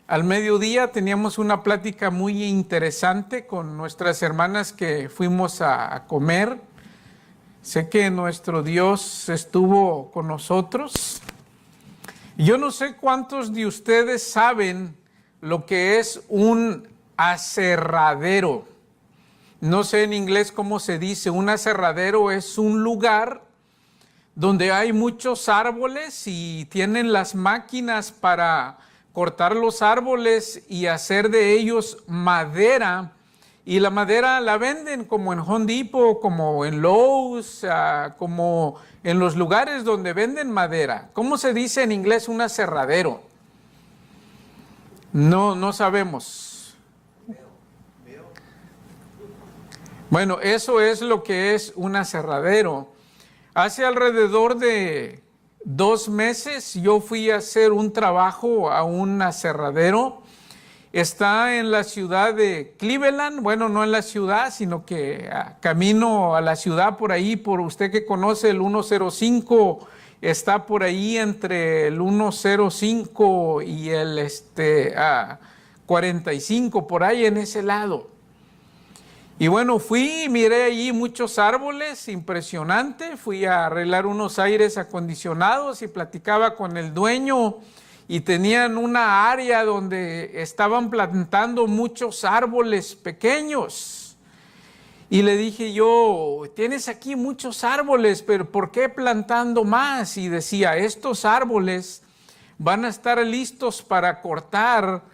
Al mediodía teníamos una plática muy interesante con nuestras hermanas que fuimos a comer. Sé que nuestro Dios estuvo con nosotros. Yo no sé cuántos de ustedes saben lo que es un aserradero. No sé en inglés cómo se dice. Un aserradero es un lugar donde hay muchos árboles y tienen las máquinas para cortar los árboles y hacer de ellos madera. Y la madera la venden como en Home Depot, como en Lowe's, como en los lugares donde venden madera. ¿Cómo se dice en inglés un aserradero? No sabemos. Bueno, eso es lo que es un aserradero. Hace alrededor de 2 meses yo fui a hacer un trabajo a un aserradero. Está en la ciudad de Cleveland, bueno, no en la ciudad, sino que camino a la ciudad por ahí, por usted que conoce el 105, está por ahí entre el 105 y el 45, por ahí en ese lado. Y bueno, fui y miré allí muchos árboles, impresionante. Fui a arreglar unos aires acondicionados y platicaba con el dueño y tenían una área donde estaban plantando muchos árboles pequeños. Y le dije yo, tienes aquí muchos árboles, pero ¿por qué plantando más? Y decía, estos árboles van a estar listos para cortar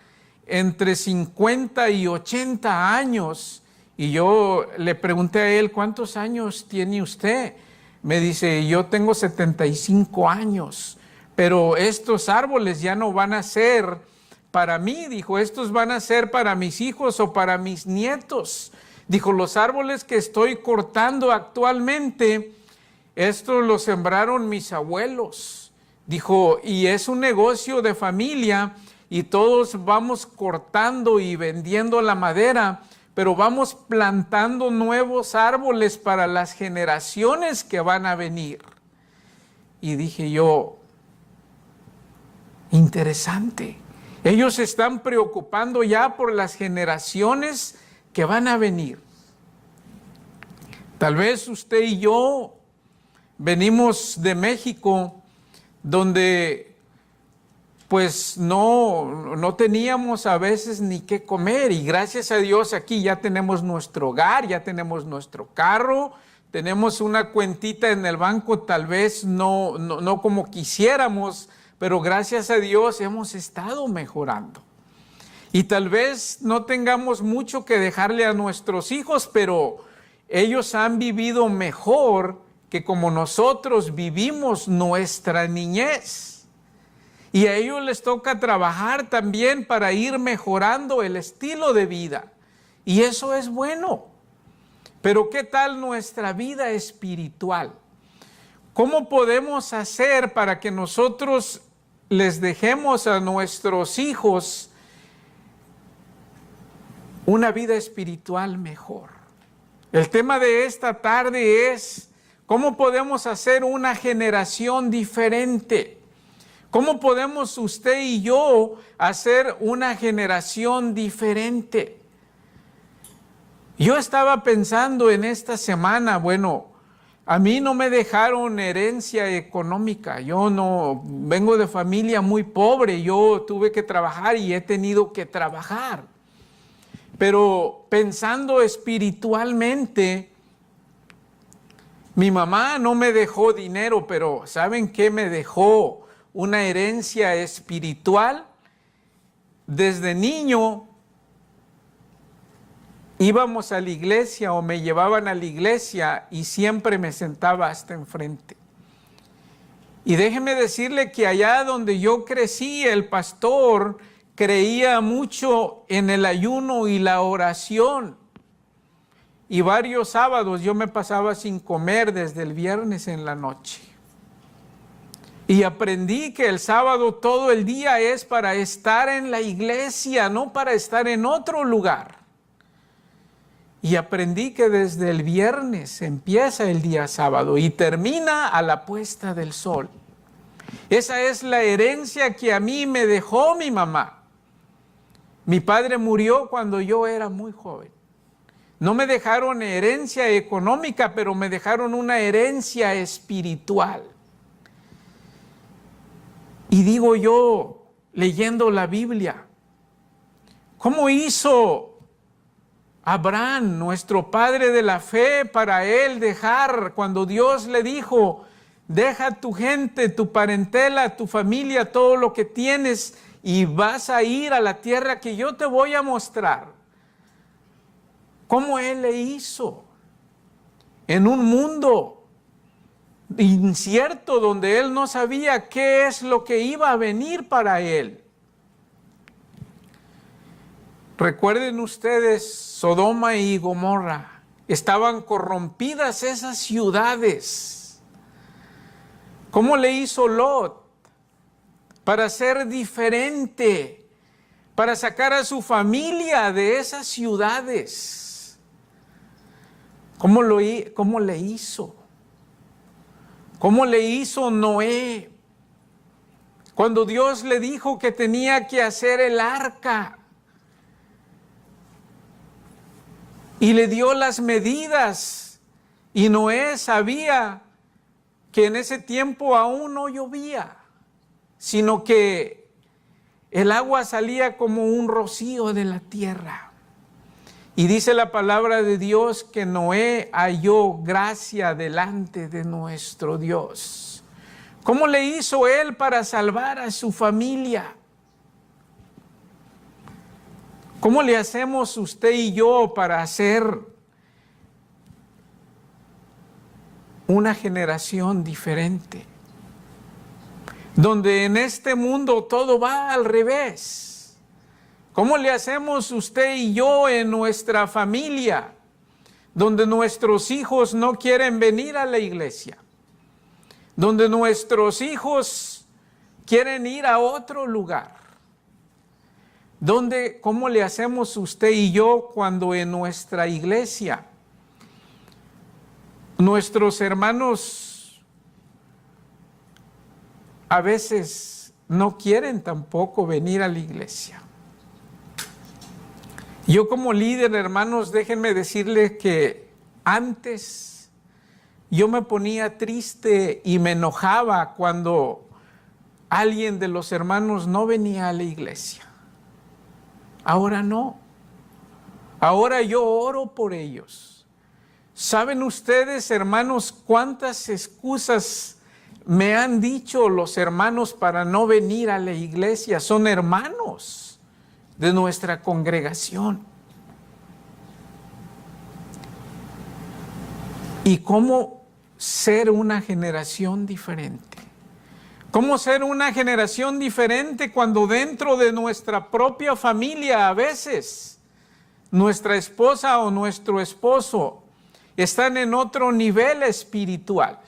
entre 50 y 80 años. Y yo le pregunté a él, ¿cuántos años tiene usted? Me dice, yo tengo 75 años, pero estos árboles ya no van a ser para mí. Dijo, estos van a ser para mis hijos o para mis nietos. Dijo, los árboles que estoy cortando actualmente, estos los sembraron mis abuelos. Dijo, y es un negocio de familia y todos vamos cortando y vendiendo la madera, pero vamos plantando nuevos árboles para las generaciones que van a venir. Y dije yo, interesante. Ellos se están preocupando ya por las generaciones que van a venir. Tal vez usted y yo venimos de México, donde pues no teníamos a veces ni qué comer, y gracias a Dios aquí ya tenemos nuestro hogar, ya tenemos nuestro carro, tenemos una cuentita en el banco, tal vez no como quisiéramos, pero gracias a Dios hemos estado mejorando. Y tal vez no tengamos mucho que dejarle a nuestros hijos, pero ellos han vivido mejor que como nosotros vivimos nuestra niñez. Y a ellos les toca trabajar también para ir mejorando el estilo de vida. Y eso es bueno. Pero ¿qué tal nuestra vida espiritual? ¿Cómo podemos hacer para que nosotros les dejemos a nuestros hijos una vida espiritual mejor? El tema de esta tarde es ¿cómo podemos hacer una generación diferente? ¿Cómo podemos usted y yo hacer una generación diferente? Yo estaba pensando en esta semana, bueno, a mí no me dejaron herencia económica. Yo no vengo de familia muy pobre, yo tuve que trabajar y he tenido que trabajar. Pero pensando espiritualmente, mi mamá no me dejó dinero, pero ¿saben qué me dejó? Una herencia espiritual. Desde niño íbamos a la iglesia o me llevaban a la iglesia y siempre me sentaba hasta enfrente. Y déjeme decirle que allá donde yo crecí, el pastor creía mucho en el ayuno y la oración. Y varios sábados yo me pasaba sin comer desde el viernes en la noche. Y aprendí que el sábado todo el día es para estar en la iglesia, no para estar en otro lugar. Y aprendí que desde el viernes empieza el día sábado y termina a la puesta del sol. Esa es la herencia que a mí me dejó mi mamá. Mi padre murió cuando yo era muy joven. No me dejaron herencia económica, pero me dejaron una herencia espiritual. Y digo yo, leyendo la Biblia, ¿cómo hizo Abraham, nuestro padre de la fe, para él dejar, cuando Dios le dijo, deja tu gente, tu parentela, tu familia, todo lo que tienes, y vas a ir a la tierra que yo te voy a mostrar? ¿Cómo él le hizo? En un mundo incierto donde él no sabía qué es lo que iba a venir para él. Recuerden ustedes, Sodoma y Gomorra, estaban corrompidas esas ciudades. ¿Cómo le hizo Lot para ser diferente, para sacar a su familia de esas ciudades? ¿Cómo le hizo? ¿Cómo le hizo Noé cuando Dios le dijo que tenía que hacer el arca? Y le dio las medidas, y Noé sabía que en ese tiempo aún no llovía, sino que el agua salía como un rocío de la tierra. Y dice la palabra de Dios que Noé halló gracia delante de nuestro Dios. ¿Cómo le hizo él para salvar a su familia? ¿Cómo le hacemos usted y yo para hacer una generación diferente? Donde en este mundo todo va al revés. ¿Cómo le hacemos usted y yo en nuestra familia? Donde nuestros hijos no quieren venir a la iglesia. Donde nuestros hijos quieren ir a otro lugar. ¿Cómo le hacemos usted y yo cuando en nuestra iglesia nuestros hermanos a veces no quieren tampoco venir a la iglesia? Yo como líder, hermanos, déjenme decirles que antes yo me ponía triste y me enojaba cuando alguien de los hermanos no venía a la iglesia. Ahora no. Ahora yo oro por ellos. ¿Saben ustedes, hermanos, cuántas excusas me han dicho los hermanos para no venir a la iglesia? Son hermanos de nuestra congregación. ¿Y cómo ser una generación diferente? ¿Cómo ser una generación diferente cuando dentro de nuestra propia familia a veces nuestra esposa o nuestro esposo están en otro nivel espiritual?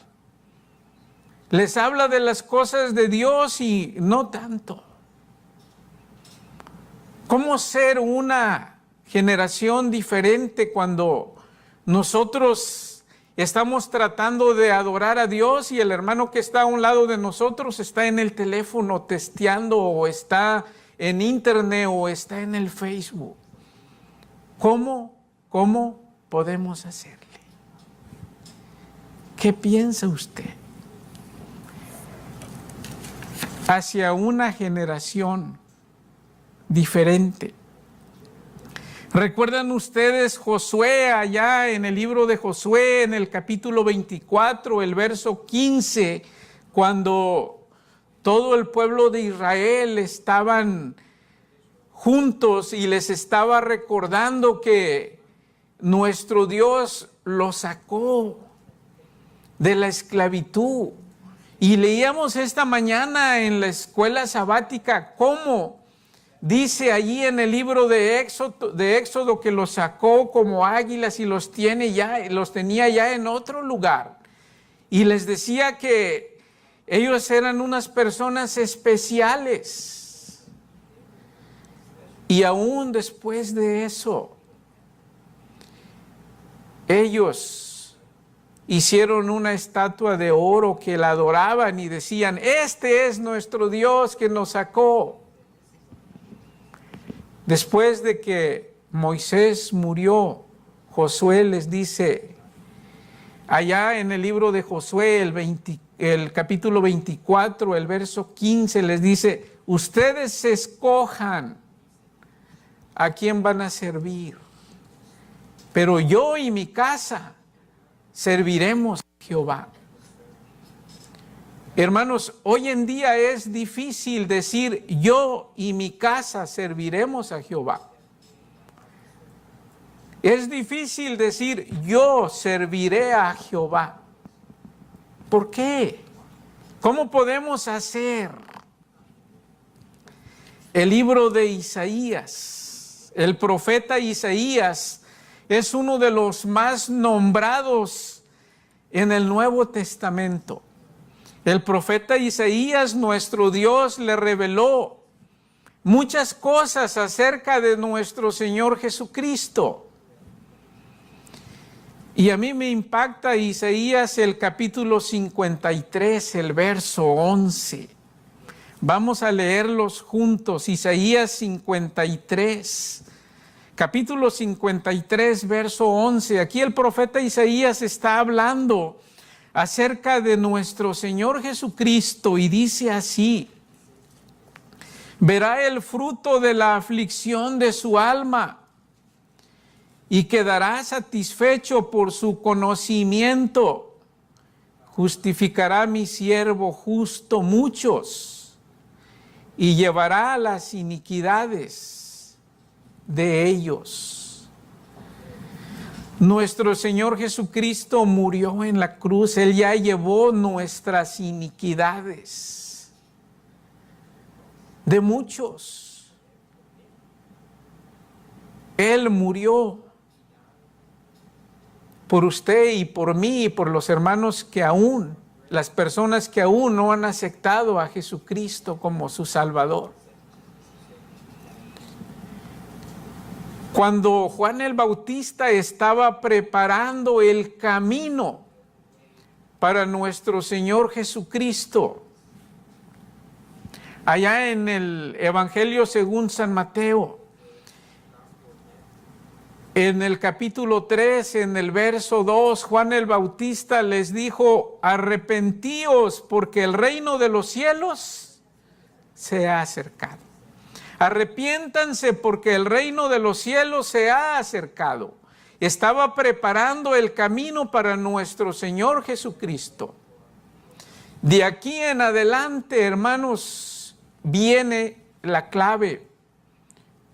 Les habla de las cosas de Dios y no tanto. ¿Cómo ser una generación diferente cuando nosotros estamos tratando de adorar a Dios y el hermano que está a un lado de nosotros está en el teléfono testeando, o está en internet, o está en el Facebook? ¿Cómo podemos hacerle? ¿Qué piensa usted? Hacia una generación diferente. ¿Recuerdan ustedes Josué, allá en el libro de Josué, en el capítulo 24, el verso 15, cuando todo el pueblo de Israel estaban juntos y les estaba recordando que nuestro Dios los sacó de la esclavitud? Y leíamos esta mañana en la escuela sabática cómo dice allí en el libro de Éxodo que los sacó como águilas y los tenía ya en otro lugar. Y les decía que ellos eran unas personas especiales. Y aún después de eso, ellos hicieron una estatua de oro que la adoraban y decían: este es nuestro Dios que nos sacó. Después de que Moisés murió, Josué les dice, allá en el libro de Josué, el capítulo 24, el verso 15, les dice, ustedes escojan a quién van a servir, pero yo y mi casa serviremos a Jehová. Hermanos, hoy en día es difícil decir, yo y mi casa serviremos a Jehová. Es difícil decir, yo serviré a Jehová. ¿Por qué? ¿Cómo podemos hacer? El libro de Isaías, el profeta Isaías, es uno de los más nombrados en el Nuevo Testamento. El profeta Isaías, nuestro Dios, le reveló muchas cosas acerca de nuestro Señor Jesucristo. Y a mí me impacta Isaías el capítulo 53, el verso 11. Vamos a leerlos juntos. Isaías 53, capítulo 53, verso 11. Aquí el profeta Isaías está hablando acerca de nuestro Señor Jesucristo y dice así: verá el fruto de la aflicción de su alma y quedará satisfecho por su conocimiento. Justificará mi siervo justo muchos y llevará las iniquidades de ellos. Nuestro Señor Jesucristo murió en la cruz. Él ya llevó nuestras iniquidades de muchos. Él murió por usted y por mí y por los hermanos que aún, las personas que aún no han aceptado a Jesucristo como su Salvador. Cuando Juan el Bautista estaba preparando el camino para nuestro Señor Jesucristo, allá en el Evangelio según San Mateo, en el capítulo 3, en el verso 2, Juan el Bautista les dijo, arrepentíos porque el reino de los cielos se ha acercado. Arrepiéntanse porque el reino de los cielos se ha acercado. Estaba preparando el camino para nuestro Señor Jesucristo. De aquí en adelante, hermanos, viene la clave.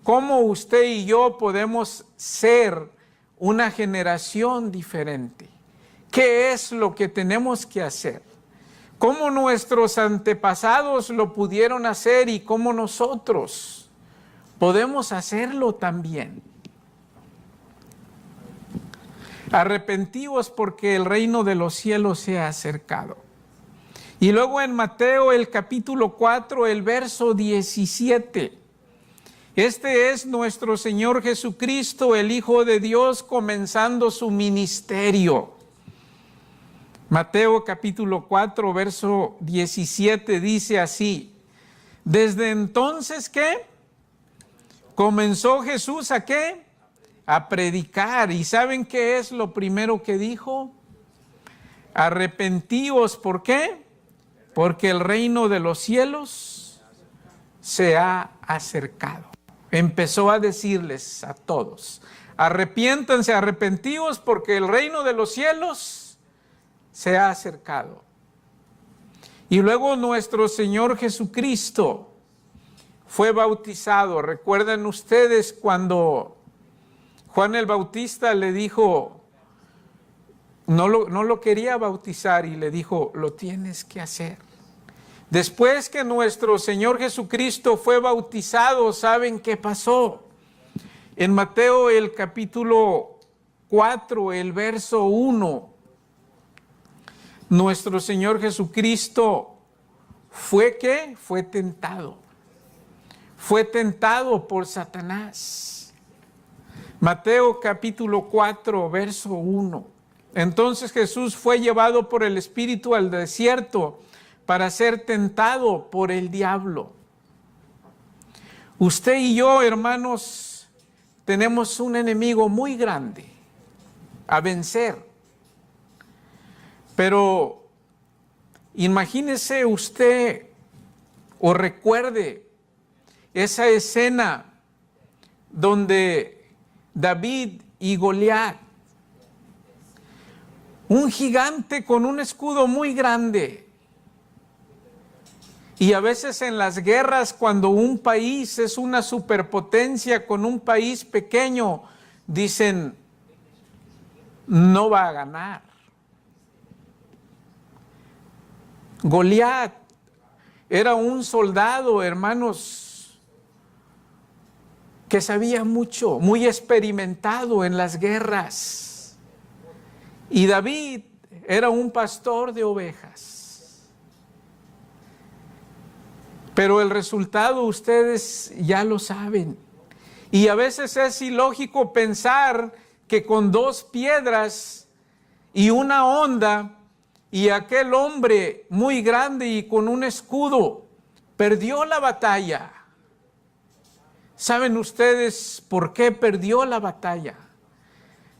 ¿Cómo usted y yo podemos ser una generación diferente? ¿Qué es lo que tenemos que hacer? ¿Cómo nuestros antepasados lo pudieron hacer y cómo nosotros podemos hacerlo también? Arrepentíos porque el reino de los cielos se ha acercado. Y luego en Mateo el capítulo 4, el verso 17. Este es nuestro Señor Jesucristo, el Hijo de Dios, comenzando su ministerio. Mateo capítulo 4, verso 17 dice así: desde entonces, ¿qué? Comenzó Jesús ¿a qué? A predicar. ¿Y saben qué es lo primero que dijo? Arrepentíos, ¿por qué? Porque el reino de los cielos se ha acercado. Empezó a decirles a todos, arrepiéntanse, arrepentíos porque el reino de los cielos se ha acercado. Y luego nuestro Señor Jesucristo fue bautizado. ¿Recuerdan ustedes cuando Juan el Bautista le dijo, no lo quería bautizar y le dijo, lo tienes que hacer? Después que nuestro Señor Jesucristo fue bautizado, ¿saben qué pasó? En Mateo el capítulo 4, el verso 1, nuestro Señor Jesucristo fue ¿qué? Fue tentado. Fue tentado por Satanás. Mateo capítulo 4, verso 1. Entonces Jesús fue llevado por el Espíritu al desierto para ser tentado por el diablo. Usted y yo, hermanos, tenemos un enemigo muy grande a vencer. Pero imagínese usted o recuerde esa escena donde David y Goliat, un gigante con un escudo muy grande. Y a veces en las guerras, cuando un país es una superpotencia con un país pequeño, dicen, no va a ganar. Goliat era un soldado, hermanos, que sabía mucho, muy experimentado en las guerras. Y David era un pastor de ovejas. Pero el resultado ustedes ya lo saben. Y a veces es ilógico pensar que con 2 piedras y una honda y aquel hombre muy grande y con un escudo perdió la batalla. ¿Saben ustedes por qué perdió la batalla?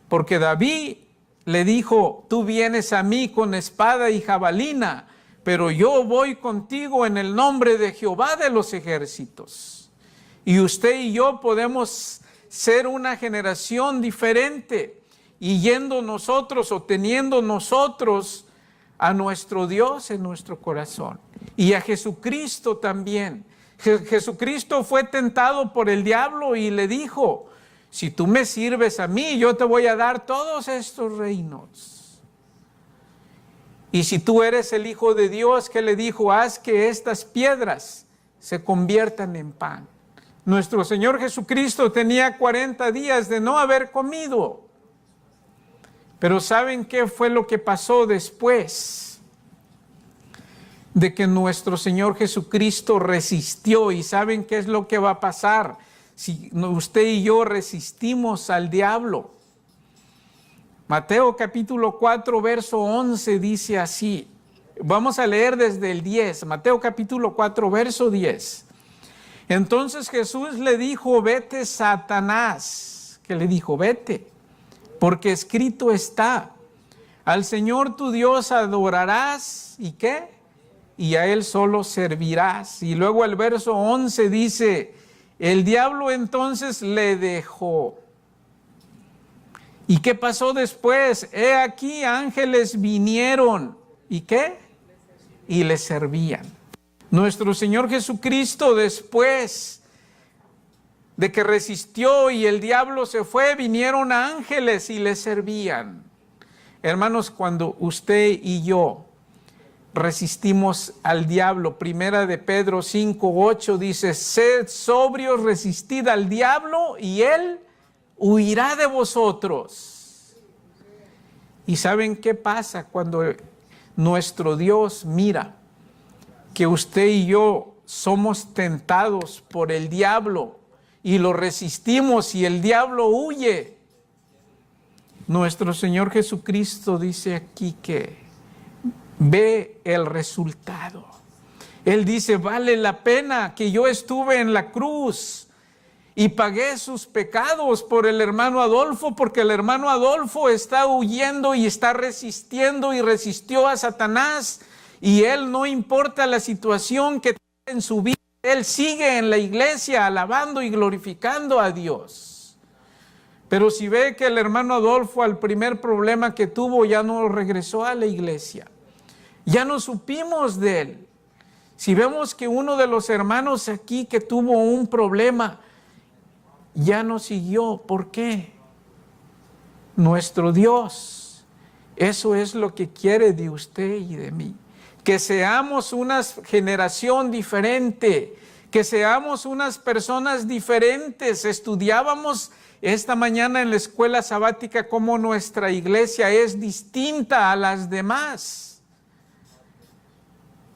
Porque David le dijo, tú vienes a mí con espada y jabalina, pero yo voy contigo en el nombre de Jehová de los ejércitos. Y usted y yo podemos ser una generación diferente y yendo nosotros o teniendo nosotros a nuestro Dios en nuestro corazón y a Jesucristo también. Jesucristo fue tentado por el diablo y le dijo, si tú me sirves a mí, yo te voy a dar todos estos reinos. Y si tú eres el Hijo de Dios, ¿qué le dijo? Haz que estas piedras se conviertan en pan. Nuestro Señor Jesucristo tenía 40 días de no haber comido. Pero ¿saben qué fue lo que pasó después de que nuestro Señor Jesucristo resistió? ¿Y saben qué es lo que va a pasar si usted y yo resistimos al diablo? Mateo capítulo 4, verso 11 dice así. Vamos a leer desde el 10. Mateo capítulo 4, verso 10. Entonces Jesús le dijo, vete, Satanás. ¿Qué le dijo? Vete. Porque escrito está, al Señor tu Dios adorarás, ¿y qué? Y a Él solo servirás. Y luego el verso 11 dice, el diablo entonces le dejó. ¿Y qué pasó después? He aquí ángeles vinieron, ¿y qué? Y le servían. Nuestro Señor Jesucristo después de que resistió y el diablo se fue, vinieron ángeles y le servían. Hermanos, cuando usted y yo resistimos al diablo, primera de Pedro 5:8 dice, sed sobrios, resistid al diablo y él huirá de vosotros. ¿Y saben qué pasa cuando nuestro Dios mira que usted y yo somos tentados por el diablo y lo resistimos y el diablo huye? Nuestro Señor Jesucristo dice aquí que ve el resultado. Él dice, vale la pena que yo estuve en la cruz y pagué sus pecados por el hermano Adolfo, porque el hermano Adolfo está huyendo y está resistiendo y resistió a Satanás, y él no importa la situación que tiene en su vida, él sigue en la iglesia alabando y glorificando a Dios. Pero si ve que el hermano Adolfo al primer problema que tuvo ya no regresó a la iglesia, ya no supimos de él. Si vemos que uno de los hermanos aquí que tuvo un problema ya no siguió, ¿por qué? Nuestro Dios, eso es lo que quiere de usted y de mí. Que seamos una generación diferente, que seamos unas personas diferentes. Estudiábamos esta mañana en la escuela sabática cómo nuestra iglesia es distinta a las demás.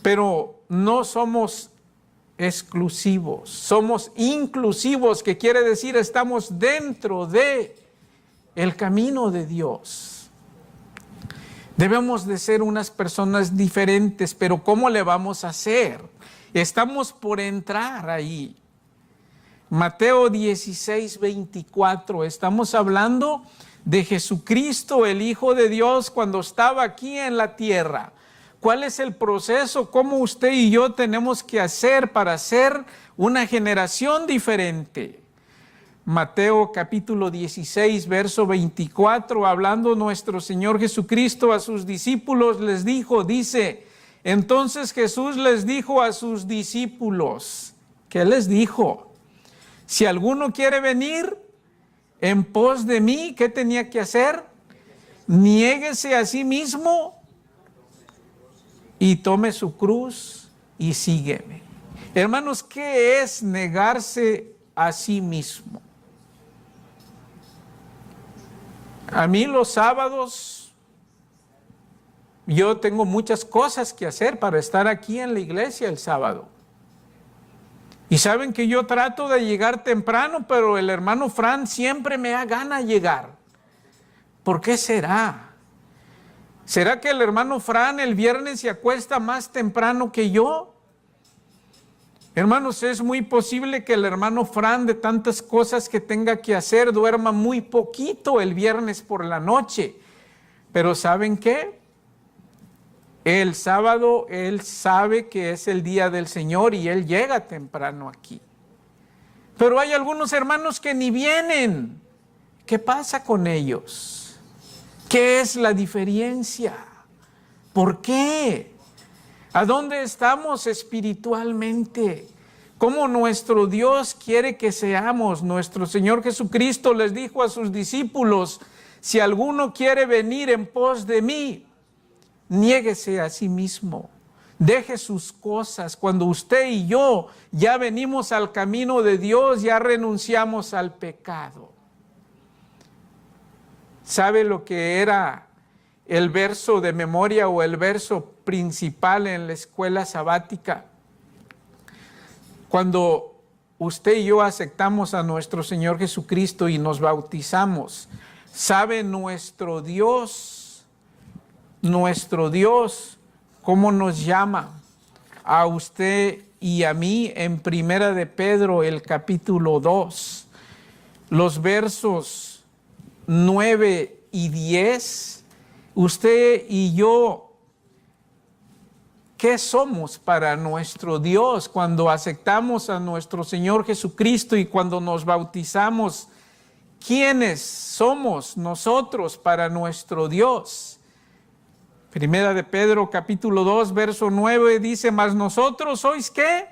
Pero no somos exclusivos, somos inclusivos, que quiere decir estamos dentro de el camino de Dios. Debemos de ser unas personas diferentes, pero ¿cómo le vamos a hacer? Estamos por entrar ahí. Mateo 16, 24. Estamos hablando de Jesucristo, el Hijo de Dios, cuando estaba aquí en la tierra. ¿Cuál es el proceso? ¿Cómo usted y yo tenemos que hacer para ser una generación diferente? Mateo capítulo 16, verso 24, hablando nuestro Señor Jesucristo a sus discípulos, les dijo, dice, entonces Jesús les dijo a sus discípulos, ¿qué les dijo? Si alguno quiere venir en pos de mí, ¿qué tenía que hacer? Niéguese a sí mismo y tome su cruz y sígueme. Hermanos, ¿qué es negarse a sí mismo? A mí los sábados, yo tengo muchas cosas que hacer para estar aquí en la iglesia el sábado. Y saben que yo trato de llegar temprano, pero el hermano Fran siempre me da gana llegar. ¿Por qué será? ¿Será que el hermano Fran el viernes se acuesta más temprano que yo? Hermanos, es muy posible que el hermano Fran, de tantas cosas que tenga que hacer, duerma muy poquito el viernes por la noche. Pero ¿saben qué? El sábado él sabe que es el día del Señor y él llega temprano aquí. Pero hay algunos hermanos que ni vienen. ¿Qué pasa con ellos? ¿Qué es la diferencia? ¿Por qué? ¿A dónde estamos espiritualmente? ¿Cómo nuestro Dios quiere que seamos? Nuestro Señor Jesucristo les dijo a sus discípulos, si alguno quiere venir en pos de mí, niéguese a sí mismo, deje sus cosas. Cuando usted y yo ya venimos al camino de Dios, ya renunciamos al pecado. ¿Sabe lo que era el verso de memoria o el verso principal en la escuela sabática? Cuando usted y yo aceptamos a nuestro Señor Jesucristo y nos bautizamos, ¿sabe nuestro Dios, cómo nos llama a usted y a mí en Primera de Pedro, el capítulo 2, los versos 9 y 10? Usted y yo, ¿qué somos para nuestro Dios cuando aceptamos a nuestro Señor Jesucristo y cuando nos bautizamos? ¿Quiénes somos nosotros para nuestro Dios? Primera de Pedro capítulo 2 verso 9 dice, mas nosotros sois ¿qué?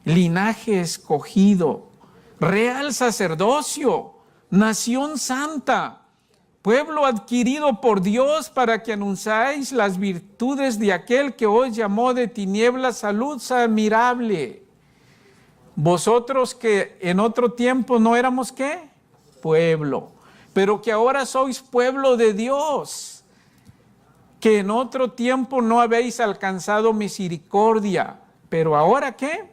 Linaje escogido, real sacerdocio, nación santa, pueblo adquirido por Dios para que anunciáis las virtudes de aquel que os llamó de tinieblas a luz admirable. Vosotros que en otro tiempo no éramos ¿qué? Pueblo, pero que ahora sois pueblo de Dios, que en otro tiempo no habéis alcanzado misericordia, pero ahora ¿qué?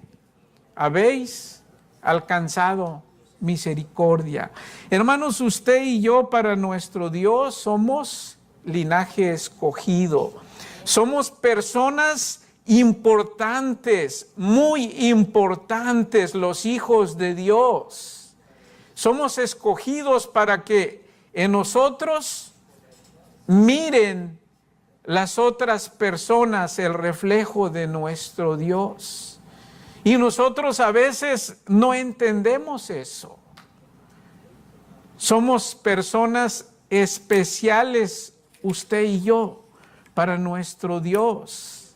Habéis alcanzado misericordia. Hermanos, usted y yo para nuestro Dios somos linaje escogido. Somos personas importantes, muy importantes, los hijos de Dios. Somos escogidos para que en nosotros miren las otras personas el reflejo de nuestro Dios. Y nosotros a veces no entendemos eso. Somos personas especiales, usted y yo, para nuestro Dios.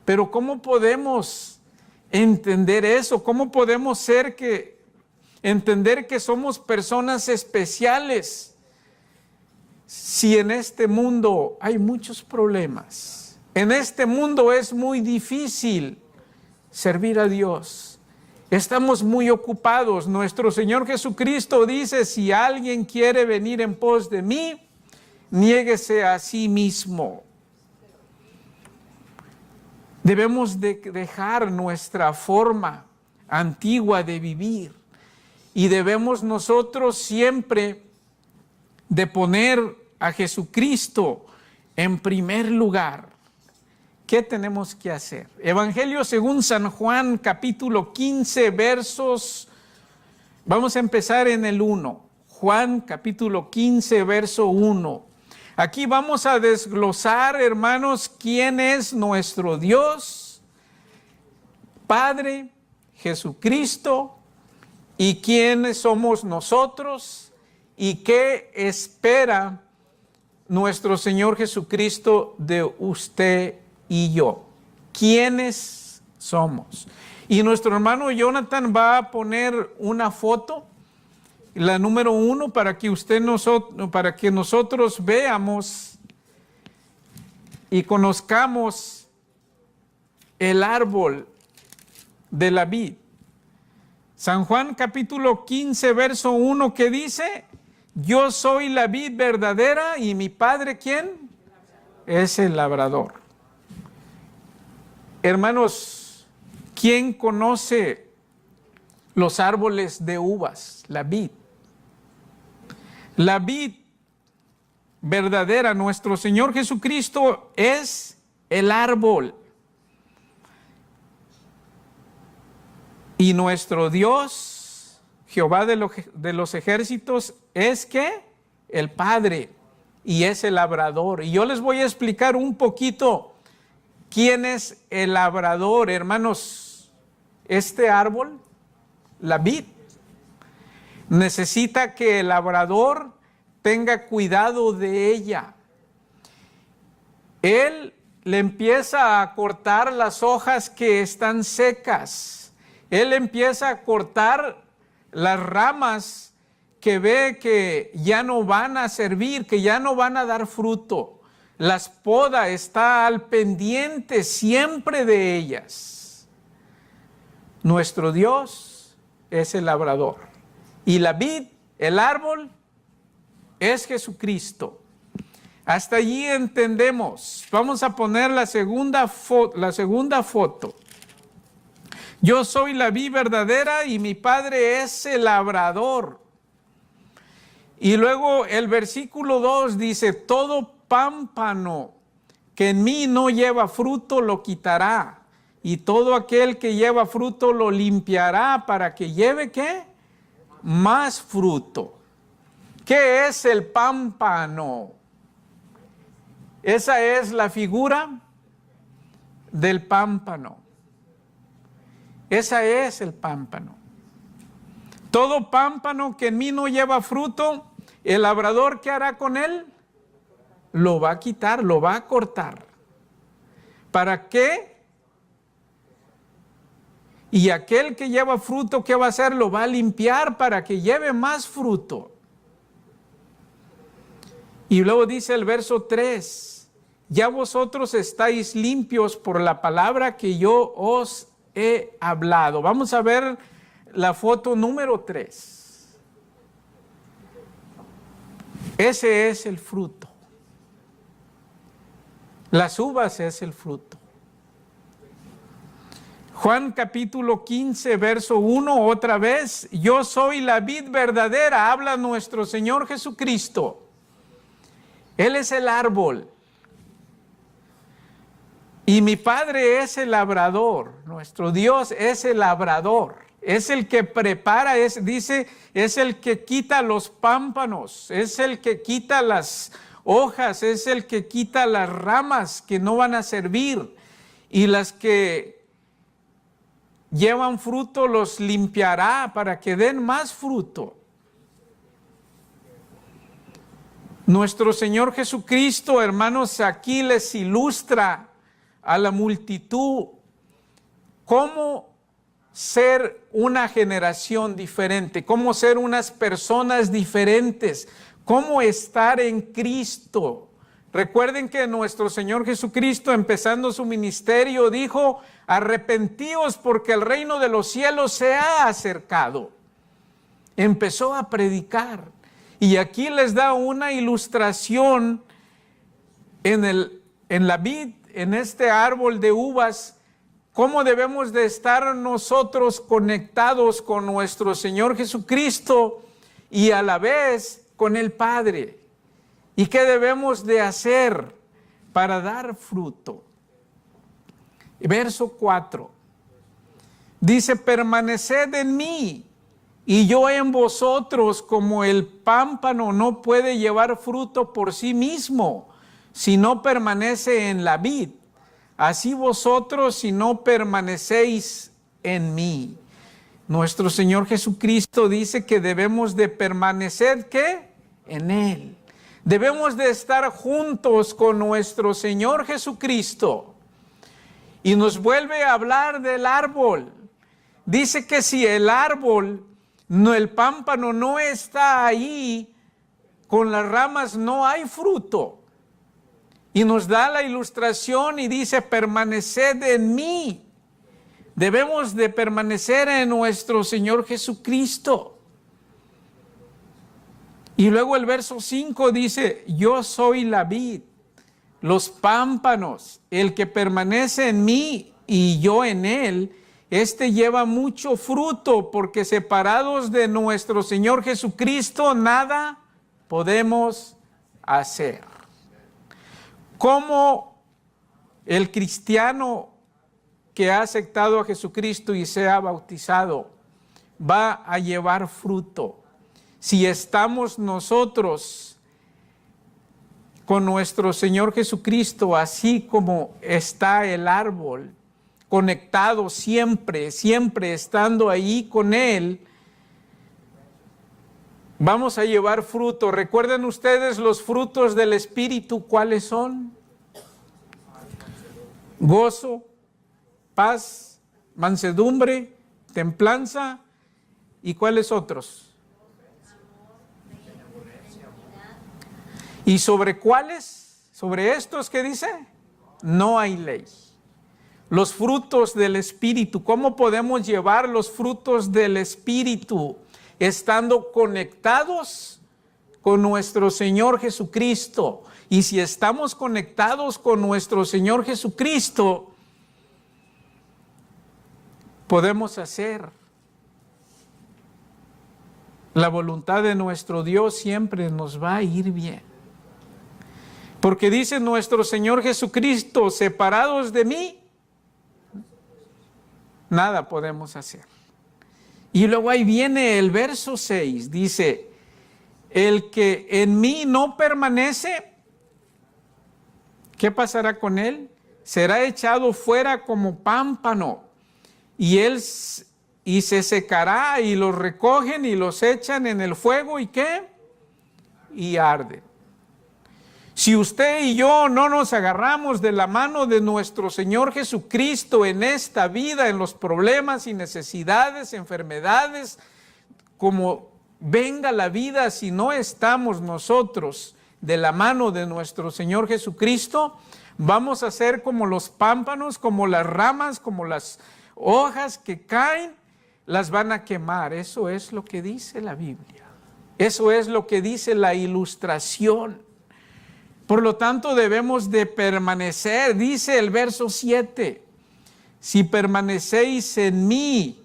Pero ¿cómo podemos entender eso? ¿Cómo podemos entender que somos personas especiales si en este mundo hay muchos problemas? En este mundo es muy difícil servir a Dios. Estamos muy ocupados. Nuestro Señor Jesucristo dice, si alguien quiere venir en pos de mí, niéguese a sí mismo. Debemos de dejar nuestra forma antigua de vivir y debemos nosotros siempre de poner a Jesucristo en primer lugar. ¿Qué tenemos que hacer? Evangelio según San Juan, capítulo 15, versos Vamos a empezar en el 1. Juan capítulo 15, verso 1. Aquí vamos a desglosar, hermanos, quién es nuestro Dios, Padre, Jesucristo, y quiénes somos nosotros, y qué espera nuestro Señor Jesucristo de usted y yo. ¿Quiénes somos? Y nuestro hermano Jonathan va a poner una foto, la número 1, para que para que nosotros veamos y conozcamos el árbol de la vid. San Juan capítulo 15, verso 1, que dice: yo soy la vid verdadera y mi Padre, ¿quién? Es el labrador. Hermanos, ¿quién conoce los árboles de uvas? La vid. La vid verdadera, nuestro Señor Jesucristo, es el árbol. Y nuestro Dios, Jehová de los ejércitos, es ¿qué? El Padre, y es el labrador. Y yo les voy a explicar un poquito quién es el labrador, hermanos. Este árbol, la vid, necesita que el labrador tenga cuidado de ella. Él le empieza a cortar las hojas que están secas. Él empieza a cortar las ramas que ve que ya no van a servir, que ya no van a dar fruto. Las poda, está al pendiente siempre de ellas. Nuestro Dios es el labrador. Y la vid, el árbol, es Jesucristo. Hasta allí entendemos. Vamos a poner la segunda foto. Yo soy la vid verdadera y mi Padre es el labrador. Y luego el versículo 2 dice: todo pámpano que en mí no lleva fruto lo quitará, y todo aquel que lleva fruto lo limpiará para que lleve ¿qué? Más fruto. ¿Qué es el pámpano? Esa es la figura del pámpano. Esa es el pámpano. Todo pámpano que en mí no lleva fruto, el labrador, ¿qué hará con él? Lo va a quitar, lo va a cortar. ¿Para qué? Y aquel que lleva fruto, ¿qué va a hacer? Lo va a limpiar para que lleve más fruto. Y luego dice el verso 3, ya vosotros estáis limpios por la palabra que yo os he hablado. Vamos a ver la foto número 3. Ese es el fruto. Las uvas es el fruto. Juan capítulo 15, verso 1, otra vez: yo soy la vid verdadera, habla nuestro Señor Jesucristo. Él es el árbol. Y mi Padre es el labrador. Nuestro Dios es el labrador. Es el que prepara, es el que quita los pámpanos, es el que quita las hojas, es el que quita las ramas que no van a servir, y las que llevan fruto los limpiará para que den más fruto. Nuestro Señor Jesucristo, hermanos, aquí les ilustra a la multitud cómo ser una generación diferente, cómo ser unas personas diferentes, cómo estar en Cristo. Recuerden que nuestro Señor Jesucristo, empezando su ministerio, dijo: arrepentíos porque el reino de los cielos se ha acercado. Empezó a predicar, y aquí les da una ilustración en la vid, en este árbol de uvas, cómo debemos de estar nosotros conectados con nuestro Señor Jesucristo y a la vez con el Padre. ¿Y qué debemos de hacer para dar fruto? Verso 4. Dice: permaneced en mí y yo en vosotros, como el pámpano no puede llevar fruto por sí mismo, si no permanece en la vid, así vosotros si no permanecéis en mí. Nuestro Señor Jesucristo dice que debemos de permanecer, ¿qué? En Él. Debemos de estar juntos con nuestro Señor Jesucristo. Y nos vuelve a hablar del árbol. Dice que si el árbol, el pámpano no está ahí, con las ramas no hay fruto. Y nos da la ilustración y dice, permaneced en mí. Debemos de permanecer en nuestro Señor Jesucristo. Y luego el verso 5 dice, yo soy la vid, los pámpanos, el que permanece en mí y yo en él, este lleva mucho fruto, porque separados de nuestro Señor Jesucristo, nada podemos hacer. ¿Cómo el cristiano que ha aceptado a Jesucristo y se ha bautizado va a llevar fruto? Si estamos nosotros con nuestro Señor Jesucristo, así como está el árbol, conectado siempre, siempre estando ahí con Él, vamos a llevar fruto. ¿Recuerdan ustedes los frutos del Espíritu? ¿Cuáles son? Gozo, paz, mansedumbre, templanza, ¿y cuáles otros? ¿Y sobre cuáles? Sobre estos que dice, no hay ley. Los frutos del Espíritu. ¿Cómo podemos llevar los frutos del Espíritu? Estando conectados con nuestro Señor Jesucristo. Y si estamos conectados con nuestro Señor Jesucristo, podemos hacer la voluntad de nuestro Dios, siempre nos va a ir bien. Porque dice nuestro Señor Jesucristo, separados de mí, nada podemos hacer. Y luego ahí viene el verso 6, dice, el que en mí no permanece, ¿qué pasará con él? Será echado fuera como pámpano, y se secará, y los recogen y los echan en el fuego, ¿y qué? Y arden. Si usted y yo no nos agarramos de la mano de nuestro Señor Jesucristo en esta vida, en los problemas y necesidades, enfermedades, como venga la vida, si no estamos nosotros de la mano de nuestro Señor Jesucristo, vamos a ser como los pámpanos, como las ramas, como las hojas que caen, las van a quemar. Eso es lo que dice la Biblia. Eso es lo que dice la ilustración. Por lo tanto, debemos de permanecer. Dice el verso 7, si permanecéis en mí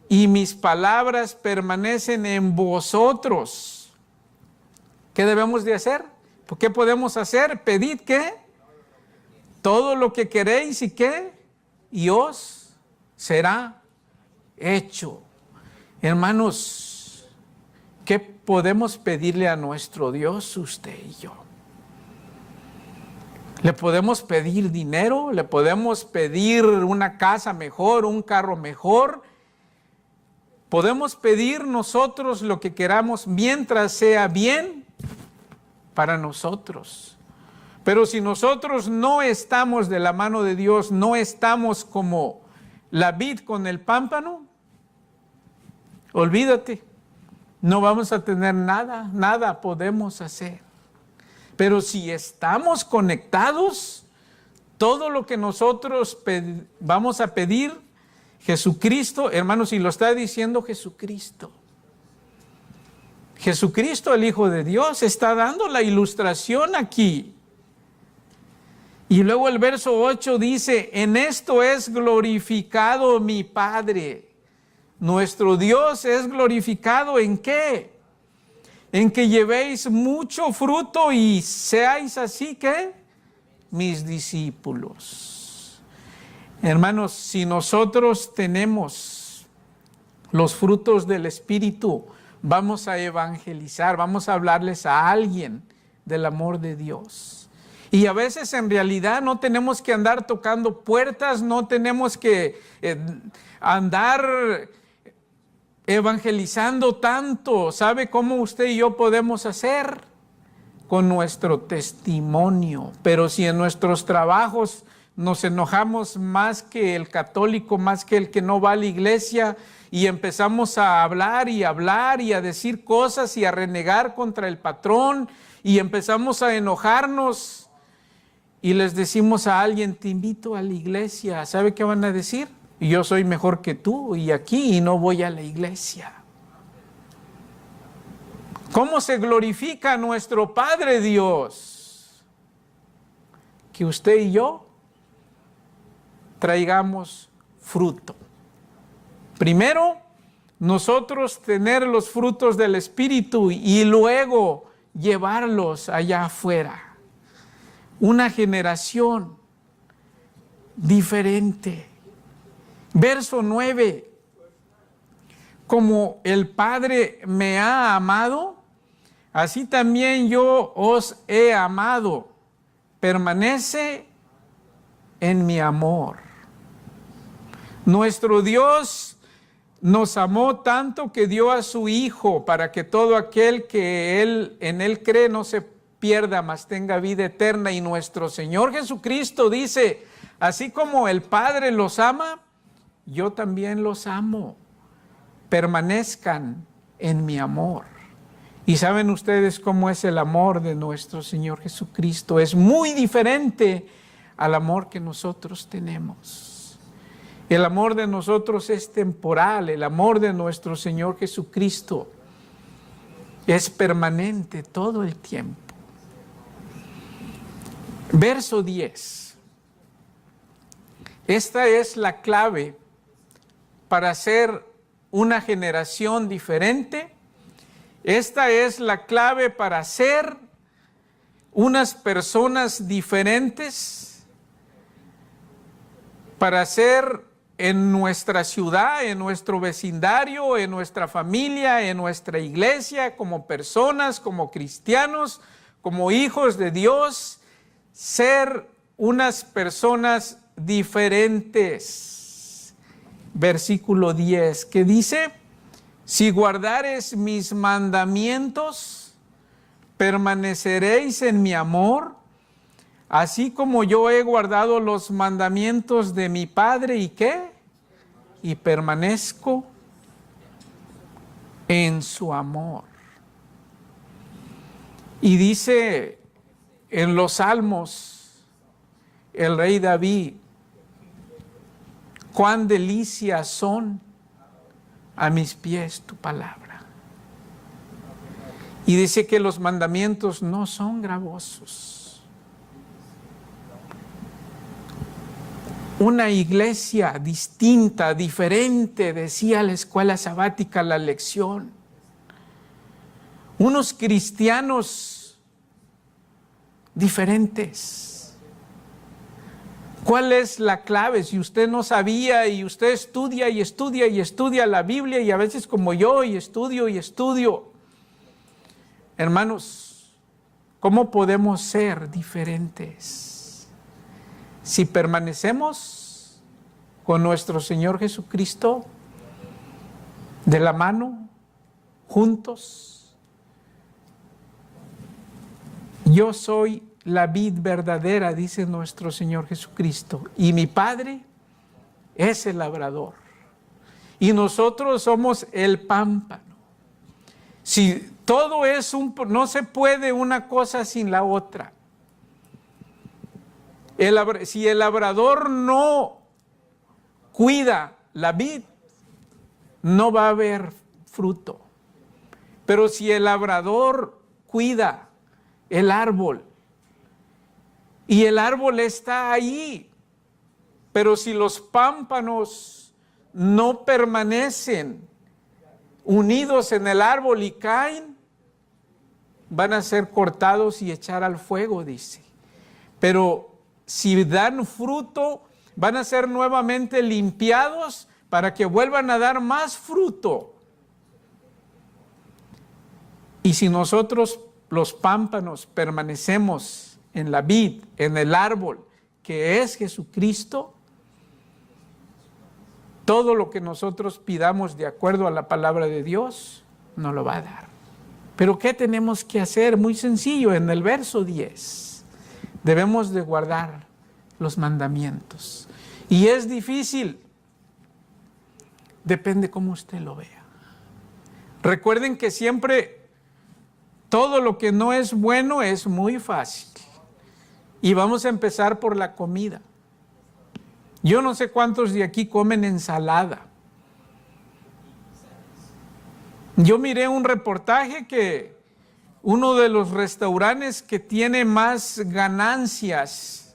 y mis palabras permanecen en vosotros, ¿qué debemos de hacer? ¿Qué podemos hacer? Pedid, ¿qué? Todo lo que queréis, ¿y qué? Y os será hecho. Hermanos, ¿qué podemos pedirle a nuestro Dios, usted y yo? Le podemos pedir dinero, le podemos pedir una casa mejor, un carro mejor. Podemos pedir nosotros lo que queramos mientras sea bien para nosotros. Pero si nosotros no estamos de la mano de Dios, no estamos como la vid con el pámpano, olvídate, no vamos a tener nada, nada podemos hacer. Pero si estamos conectados, todo lo que nosotros vamos a pedir, Jesucristo, hermanos, y lo está diciendo Jesucristo. Jesucristo, el Hijo de Dios, está dando la ilustración aquí. Y luego el verso 8 dice, en esto es glorificado mi Padre. Nuestro Dios es glorificado ¿en qué? En que llevéis mucho fruto y seáis así que mis discípulos. Hermanos, si nosotros tenemos los frutos del Espíritu, vamos a evangelizar, vamos a hablarles a alguien del amor de Dios. Y a veces en realidad no tenemos que andar tocando puertas, no tenemos que andar evangelizando tanto. ¿Sabe cómo usted y yo podemos hacer? Con nuestro testimonio. Pero si en nuestros trabajos nos enojamos más que el católico, más que el que no va a la iglesia, y empezamos a hablar y a decir cosas y a renegar contra el patrón, y empezamos a enojarnos, y les decimos a alguien, te invito a la iglesia, ¿sabe qué van a decir? Yo soy mejor que tú y aquí y no voy a la iglesia. ¿Cómo se glorifica a nuestro Padre Dios? Que usted y yo traigamos fruto. Primero, nosotros tener los frutos del Espíritu y luego llevarlos allá afuera. Una generación diferente. Verso 9. Como el Padre me ha amado, así también yo os he amado. Permanece en mi amor. Nuestro Dios nos amó tanto que dio a su Hijo para que todo aquel que en Él cree no se pierda, mas tenga vida eterna. Y nuestro Señor Jesucristo dice, así como el Padre los ama, yo también los amo. Permanezcan en mi amor. Y saben ustedes cómo es el amor de nuestro Señor Jesucristo. Es muy diferente al amor que nosotros tenemos. El amor de nosotros es temporal. El amor de nuestro Señor Jesucristo es permanente todo el tiempo. Verso 10. Esta es la clave para ser una generación diferente. Esta es la clave para ser unas personas diferentes, para ser en nuestra ciudad, en nuestro vecindario, en nuestra familia, en nuestra iglesia, como personas, como cristianos, como hijos de Dios, ser unas personas diferentes. Versículo 10, que dice, si guardares mis mandamientos, permaneceréis en mi amor, así como yo he guardado los mandamientos de mi Padre, ¿y qué? Y permanezco en su amor. Y dice en los Salmos, el rey David, cuán delicias son a mis pies tu palabra. Y dice que los mandamientos no son gravosos. Una iglesia distinta, diferente, decía la escuela sabática, la lección. Unos cristianos diferentes. ¿Cuál es la clave? Si usted no sabía y usted estudia y estudia y estudia la Biblia y a veces como yo y estudio. Hermanos, ¿cómo podemos ser diferentes? Si permanecemos con nuestro Señor Jesucristo de la mano, juntos. Yo soy la vid verdadera, dice nuestro Señor Jesucristo, y mi Padre es el labrador. Y nosotros somos el pámpano. Si todo es no se puede una cosa sin la otra. Si el labrador no cuida la vid, no va a haber fruto. Pero si el labrador cuida el árbol, y el árbol está ahí, pero si los pámpanos no permanecen unidos en el árbol y caen, van a ser cortados y echar al fuego, dice. Pero si dan fruto, van a ser nuevamente limpiados para que vuelvan a dar más fruto. Y si nosotros, los pámpanos, permanecemos en la vid, en el árbol, que es Jesucristo, todo lo que nosotros pidamos de acuerdo a la palabra de Dios, nos lo va a dar. Pero ¿qué tenemos que hacer? Muy sencillo, en el verso 10, debemos de guardar los mandamientos. Y es difícil, depende cómo usted lo vea. Recuerden que siempre todo lo que no es bueno es muy fácil. Y vamos a empezar por la comida. Yo no sé cuántos de aquí comen ensalada. Yo miré un reportaje que uno de los restaurantes que tiene más ganancias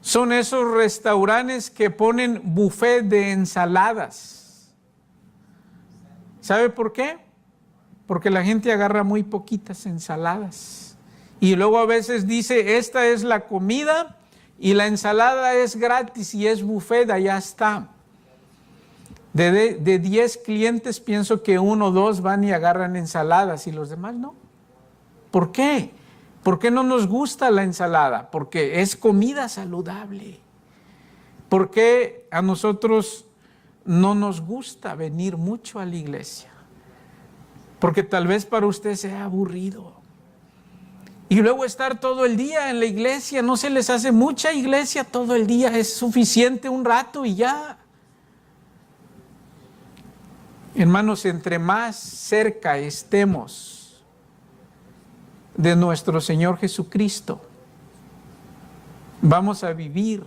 son esos restaurantes que ponen buffet de ensaladas. ¿Sabe por qué? Porque la gente agarra muy poquitas ensaladas. Y luego a veces dice, esta es la comida y la ensalada es gratis y es buffet, allá está. De 10 clientes pienso que 1 o 2 van y agarran ensaladas y los demás no. ¿Por qué? ¿Por qué no nos gusta la ensalada? Porque es comida saludable. ¿Por qué a nosotros no nos gusta venir mucho a la iglesia? Porque tal vez para usted sea aburrido. Y luego estar todo el día en la iglesia, no se les hace mucha iglesia todo el día, es suficiente un rato y ya. Hermanos, entre más cerca estemos de nuestro Señor Jesucristo, vamos a vivir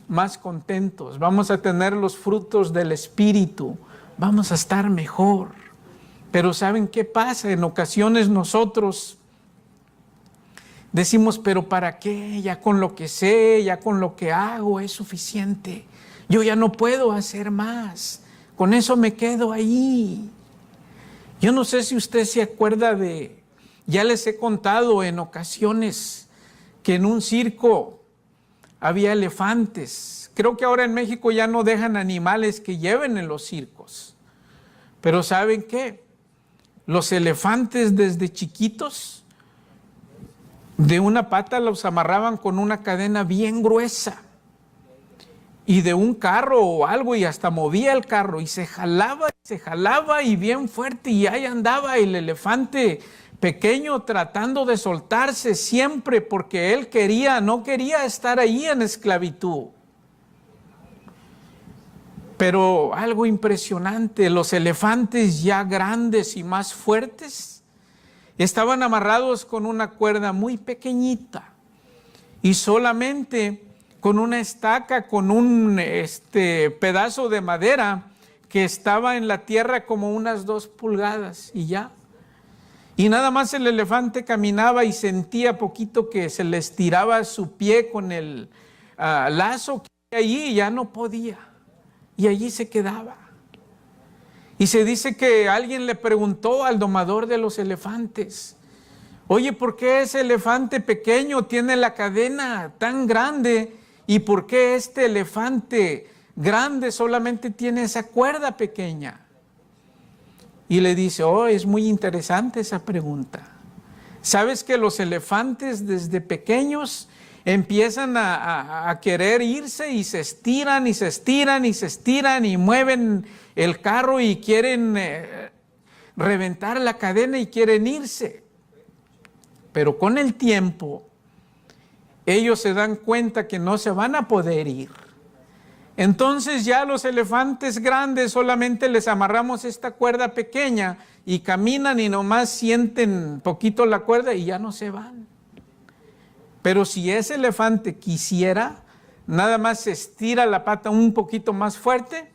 más contentos, vamos a tener los frutos del Espíritu, vamos a estar mejor. Pero ¿saben qué pasa? En ocasiones nosotros decimos, pero ¿para qué? Ya con lo que sé, ya con lo que hago es suficiente. Yo ya no puedo hacer más. Con eso me quedo ahí. Yo no sé si usted se acuerda ya les he contado en ocasiones que en un circo había elefantes. Creo que ahora en México ya no dejan animales que lleven en los circos. Pero ¿saben qué? Los elefantes desde chiquitos, de una pata los amarraban con una cadena bien gruesa. Y de un carro o algo y hasta movía el carro y se jalaba y bien fuerte y ahí andaba el elefante pequeño tratando de soltarse siempre porque él no quería estar ahí en esclavitud. Pero algo impresionante, los elefantes ya grandes y más fuertes estaban amarrados con una cuerda muy pequeñita y solamente con una estaca, con un pedazo de madera que estaba en la tierra como unas 2 pulgadas y ya. Y nada más el elefante caminaba y sentía poquito que se le estiraba su pie con el lazo que allí ya no podía. Y allí se quedaba. Y se dice que alguien le preguntó al domador de los elefantes, oye, ¿por qué ese elefante pequeño tiene la cadena tan grande? ¿Y por qué este elefante grande solamente tiene esa cuerda pequeña? Y le dice, es muy interesante esa pregunta. ¿Sabes que los elefantes desde pequeños empiezan a querer irse y se estiran y se estiran y se estiran y mueven el carro y quieren reventar la cadena y quieren irse? Pero con el tiempo ellos se dan cuenta que no se van a poder ir. Entonces ya los elefantes grandes solamente les amarramos esta cuerda pequeña y caminan y nomás sienten poquito la cuerda y ya no se van. Pero si ese elefante quisiera, nada más se estira la pata un poquito más fuerte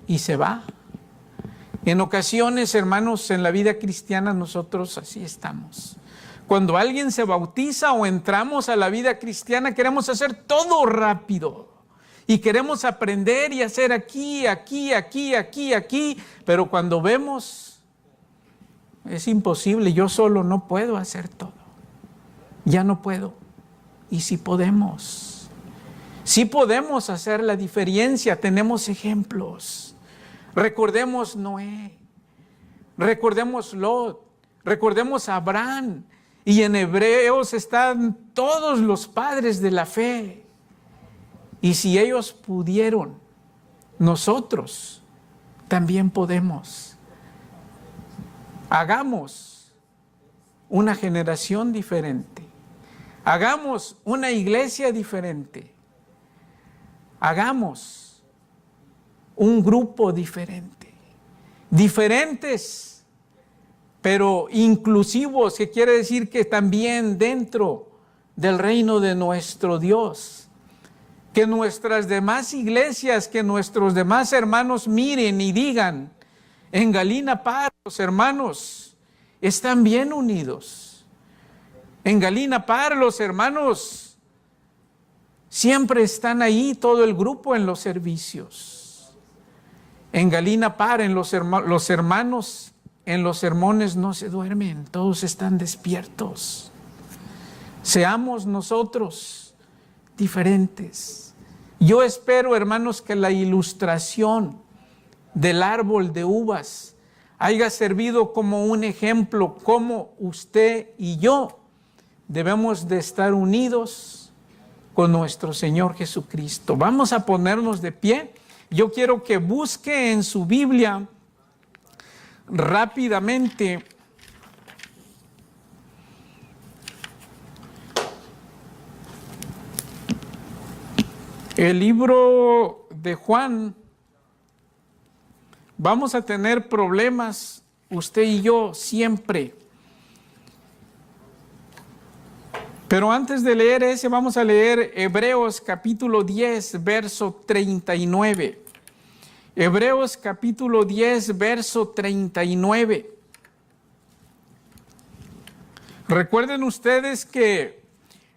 y se va. En ocasiones, hermanos, en la vida cristiana nosotros así estamos. Cuando alguien se bautiza o entramos a la vida cristiana, queremos hacer todo rápido. Y queremos aprender y hacer aquí, pero cuando vemos, es imposible, yo solo no puedo hacer todo. Ya no puedo. ¿Y si podemos? Sí podemos hacer la diferencia, tenemos ejemplos. Recordemos Noé, recordemos Lot, recordemos Abraham, y en Hebreos están todos los padres de la fe. Y si ellos pudieron, nosotros también podemos. Hagamos una generación diferente. Hagamos una iglesia diferente. Hagamos un grupo diferente. Diferentes, pero inclusivos, que quiere decir que también dentro del reino de nuestro Dios. Que nuestras demás iglesias, que nuestros demás hermanos miren y digan, en Galina Par, los hermanos están bien unidos. En Galina Par, los hermanos siempre están ahí, todo el grupo en los servicios. En Galina Par, los hermanos en los sermones no se duermen, todos están despiertos. Seamos nosotros diferentes. Yo espero, hermanos, que la ilustración del árbol de uvas haya servido como un ejemplo, cómo usted y yo debemos de estar unidos con nuestro Señor Jesucristo. Vamos a ponernos de pie. Yo quiero que busque en su Biblia rápidamente el libro de Juan. Vamos a tener problemas, usted y yo, siempre. Pero antes de leer ese, vamos a leer Hebreos capítulo 10, verso 39. Hebreos capítulo 10, verso 39. Recuerden ustedes que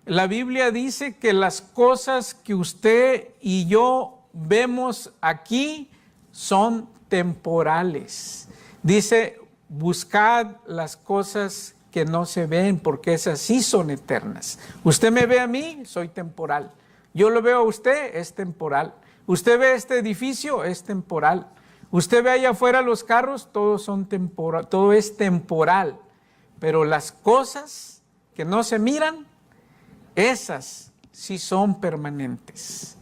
la Biblia dice que las cosas que usted y yo vemos aquí son temporales. Dice, buscad las cosas que no se ven, porque esas sí son eternas. Usted me ve a mí, soy temporal. Yo lo veo a usted, es temporal. Usted ve este edificio, es temporal. Usted ve allá afuera los carros, todos son temporal, todo es temporal. Pero las cosas que no se miran, esas sí son permanentes.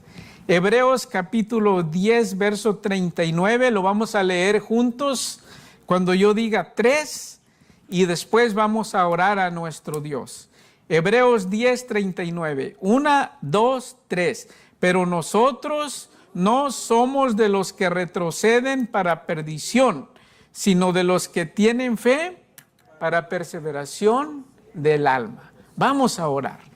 Hebreos capítulo 10, verso 39, lo vamos a leer juntos cuando yo diga 3 y después vamos a orar a nuestro Dios. Hebreos 10, 39, 1, 2, 3. Pero nosotros no somos de los que retroceden para perdición, sino de los que tienen fe para perseveración del alma. Vamos a orar.